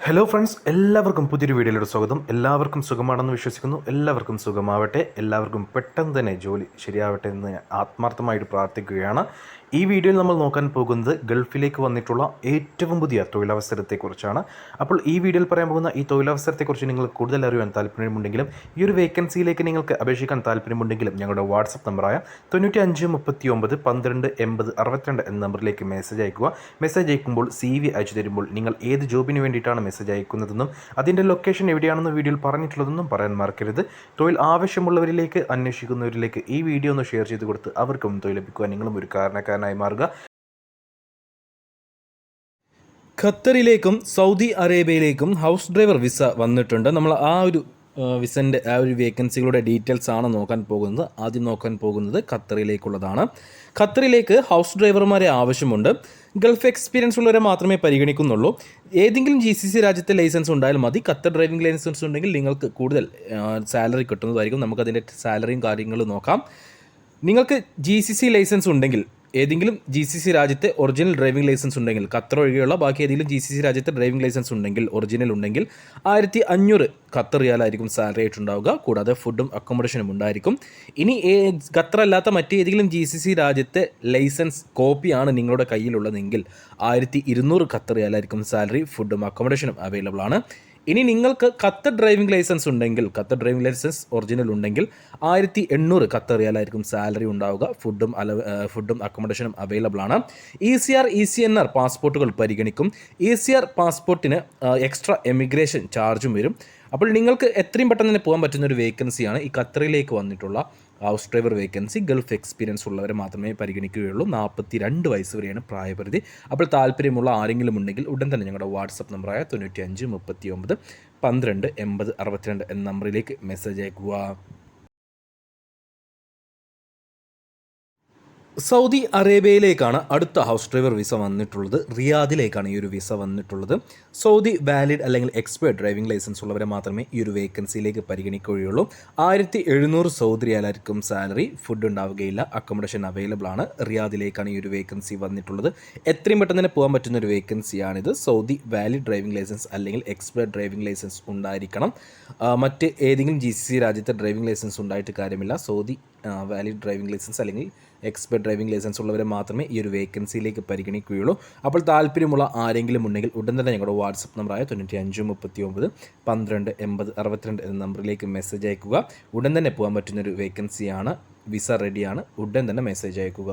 Hello friends, എല്ലാവർക്കും പുതിയൊരു വീഡിയോയിലൂടെ സ്വാഗതം. എല്ലാവർക്കും സുഖമാണെന്ന് വിശ്വസിക്കുന്നു. എല്ലാവർക്കും സുഖമാവട്ടെ. എല്ലാവർക്കും പെട്ടെന്ന് തന്നെ ജോലി ശരിയാവട്ടെ എന്ന് ആത്മാർത്ഥമായിട്ട് പ്രാർത്ഥിക്കുകയാണ്. ഈ വീഡിയോയിൽ നമ്മൾ നോക്കാൻ പോകുന്നത് ഗൾഫിലേക്ക് വന്നിട്ടുള്ള ഏറ്റവും പുതിയ തൊഴിലവസരത്തെക്കുറിച്ചാണ്. അപ്പോൾ ഈ വീഡിയോയിൽ പറയാൻ പോകുന്ന ഈ തൊഴിലവസരത്തെക്കുറിച്ച് നിങ്ങൾക്ക് കൂടുതൽ അറിയാൻ താല്പര്യമുണ്ടെങ്കിലും ഈ ഒരു വേക്കൻസിയിലേക്ക് നിങ്ങൾക്ക് അപേക്ഷിക്കാൻ താല്പര്യമുണ്ടെങ്കിലും ഞങ്ങളുടെ വാട്സപ്പ് നമ്പറായ 9539128062 എന്ന നമ്പറിലേക്ക് മെസ്സേജ് അയക്കുക. മെസ്സേജ് അയക്കുമ്പോൾ CV അയച്ചു തരുമ്പോൾ നിങ്ങൾ ഏത് ജോബിന് വേണ്ടിയിട്ടാണ് മെസ്സേജ് അയക്കുന്നതെന്നും അതിൻ്റെ ലൊക്കേഷൻ എവിടെയാണെന്ന് വീഡിയോയിൽ പറഞ്ഞിട്ടുള്ളതെന്നും പറയാൻ മറക്കരുത്. തൊഴിൽ ആവശ്യമുള്ളവരിലേക്ക്, അന്വേഷിക്കുന്നവരിലേക്ക് ഈ വീഡിയോ ഒന്ന് ഷെയർ ചെയ്ത് കൊടുത്ത് അവർക്കും തൊഴിൽ ലഭിക്കുവാൻ നിങ്ങളും ഒരു കാരണക്കാരനായി മാറുക. ഖത്തറിലേക്കും സൗദി അറേബ്യയിലേക്കും ഹൗസ് ഡ്രൈവർ വിസ വന്നിട്ടുണ്ട്. നമ്മൾ ആ ഒരു വിസൻ്റെ ആ ഒരു വേക്കൻസികളുടെ ഡീറ്റെയിൽസ് ആണ് നോക്കാൻ പോകുന്നത്. ആദ്യം നോക്കാൻ പോകുന്നത് ഖത്തറിലേക്കുള്ളതാണ്. ഖത്തറിലേക്ക് ഹൗസ് ഡ്രൈവർമാരെ ആവശ്യമുണ്ട്. ഗൾഫ് എക്സ്പീരിയൻസ് ഉള്ളവരെ മാത്രമേ പരിഗണിക്കുന്നുള്ളൂ. ഏതെങ്കിലും GCC രാജ്യത്തെ ലൈസൻസ് ഉണ്ടായാൽ മതി. ഖത്തർ ഡ്രൈവിംഗ് ലൈസൻസ് ഉണ്ടെങ്കിൽ നിങ്ങൾക്ക് കൂടുതൽ സാലറി കിട്ടുന്നതായിരിക്കും. നമുക്കതിൻ്റെ സാലറിയും കാര്യങ്ങളും നോക്കാം. നിങ്ങൾക്ക് GCC ലൈസൻസ് ഉണ്ടെങ്കിൽ, ഏതെങ്കിലും GCC രാജ്യത്തെ ഒറിജിനൽ ഡ്രൈവിംഗ് ലൈസൻസ് ഉണ്ടെങ്കിൽ, ഖത്തർ ഒഴികെയുള്ള ബാക്കി ഏതെങ്കിലും GCC രാജ്യത്തെ ഡ്രൈവിംഗ് ലൈസൻസ് ഉണ്ടെങ്കിൽ, ഒറിജിനൽ ഉണ്ടെങ്കിൽ 1500 ഖത്തർ റിയാലായിരിക്കും സാലറി ആയിട്ടുണ്ടാവുക. കൂടാതെ ഫുഡും അക്കോമഡേഷനും ഉണ്ടായിരിക്കും. ഇനി ഖത്തർ അല്ലാത്ത മറ്റേതെങ്കിലും GCC രാജ്യത്തെ ലൈസൻസ് കോപ്പിയാണ് നിങ്ങളുടെ കയ്യിലുള്ളതെങ്കിൽ 1200 ഖത്തർ റിയാലായിരിക്കും സാലറി. ഫുഡും അക്കോമഡേഷനും അവൈലബിൾ ആണ്. ഇനി നിങ്ങൾക്ക് ഖത്തർ ഡ്രൈവിംഗ് ലൈസൻസ് ഉണ്ടെങ്കിൽ, ഖത്തർ ഡ്രൈവിംഗ് ലൈസൻസ് ഒറിജിനൽ ഉണ്ടെങ്കിൽ 1800 ഖത്തർ റിയാലായിരിക്കും സാലറി ഉണ്ടാവുക. ഫുഡും അക്കോമഡേഷനും അവൈലബിൾ ആണ്. ECR ECNR പാസ്പോർട്ടുകൾ പരിഗണിക്കും. ECR പാസ്പോർട്ടിന് എക്സ്ട്രാ എമിഗ്രേഷൻ ചാർജും വരും. അപ്പോൾ നിങ്ങൾക്ക് എത്രയും പെട്ടെന്ന് തന്നെ പോകാൻ പറ്റുന്ന ഒരു വേക്കൻസിയാണ് ഈ ഖത്തറിലേക്ക് വന്നിട്ടുള്ള house driver vacancy. Gulf experience ഉള്ളവരെ മാത്രമേ പരിഗണിക്കുകയുള്ളൂ. 42 വയസ്സ് വരെയാണ് പ്രായപരിധി. അപ്പോൾ താല്പര്യമുള്ള ആരെങ്കിലും ഉണ്ടെങ്കിൽ ഉടൻ തന്നെ ഞങ്ങളുടെ വാട്സപ്പ് നമ്പറായ 9539128062 എന്ന നമ്പറിലേക്ക് മെസ്സേജ് അയക്കുക. സൗദി അറേബ്യയിലേക്കാണ് അടുത്ത ഹൗസ് ഡ്രൈവർ വിസ വന്നിട്ടുള്ളത്. റിയാദിലേക്കാണ് ഈ ഒരു വിസ വന്നിട്ടുള്ളത്. സൗദി വാലിഡ് അല്ലെങ്കിൽ എക്സ്പേർട്ട് ഡ്രൈവിംഗ് ലൈസൻസ് ഉള്ളവരെ മാത്രമേ ഈ ഒരു വേക്കൻസിയിലേക്ക് പരിഗണിക്കുകയുള്ളൂ. 1700 സൗദി റിയാലായിരിക്കും സാലറി. ഫുഡ് ഉണ്ടാവുകയില്ല. അക്കോമഡേഷൻ അവൈലബിൾ ആണ്. റിയാദിലേക്കാണ് ഈ ഒരു വേക്കൻസി വന്നിട്ടുള്ളത്. എത്രയും പെട്ടെന്ന് തന്നെ പോകാൻ പറ്റുന്ന ഒരു വേക്കൻസിയാണിത്. സൗദി വാലിഡ് ഡ്രൈവിംഗ് ലൈസൻസ് അല്ലെങ്കിൽ എക്സ്പേർട്ട് ഡ്രൈവിംഗ് ലൈസൻസ് ഉണ്ടായിരിക്കണം. മറ്റ് ഏതെങ്കിലും GCC രാജ്യത്തെ ഡ്രൈവിംഗ് ലൈസൻസ് ഉണ്ടായിട്ട് കാര്യമില്ല. സൗദി വാലിഡ് ഡ്രൈവിംഗ് ലൈസൻസ് അല്ലെങ്കിൽ എക്സ്പേർട്ട് ഡ്രൈവിംഗ് ലൈസൻസ് ഉള്ളവരെ മാത്രമേ ഈ ഒരു വേക്കൻസിയിലേക്ക് പരിഗണിക്കുകയുള്ളൂ. അപ്പോൾ താല്പര്യമുള്ള ആരെങ്കിലും ഉണ്ടെങ്കിൽ ഉടൻ തന്നെ ഞങ്ങളുടെ വാട്സപ്പ് നമ്പറായ 9539128062 എന്ന നമ്പറിലേക്ക് മെസ്സേജ് അയക്കുക. ഉടൻ തന്നെ പോകാൻ പറ്റുന്നൊരു വേക്കൻസിയാണ്. വിസ റെഡിയാണ്. ഉടൻ തന്നെ മെസ്സേജ് അയക്കുക.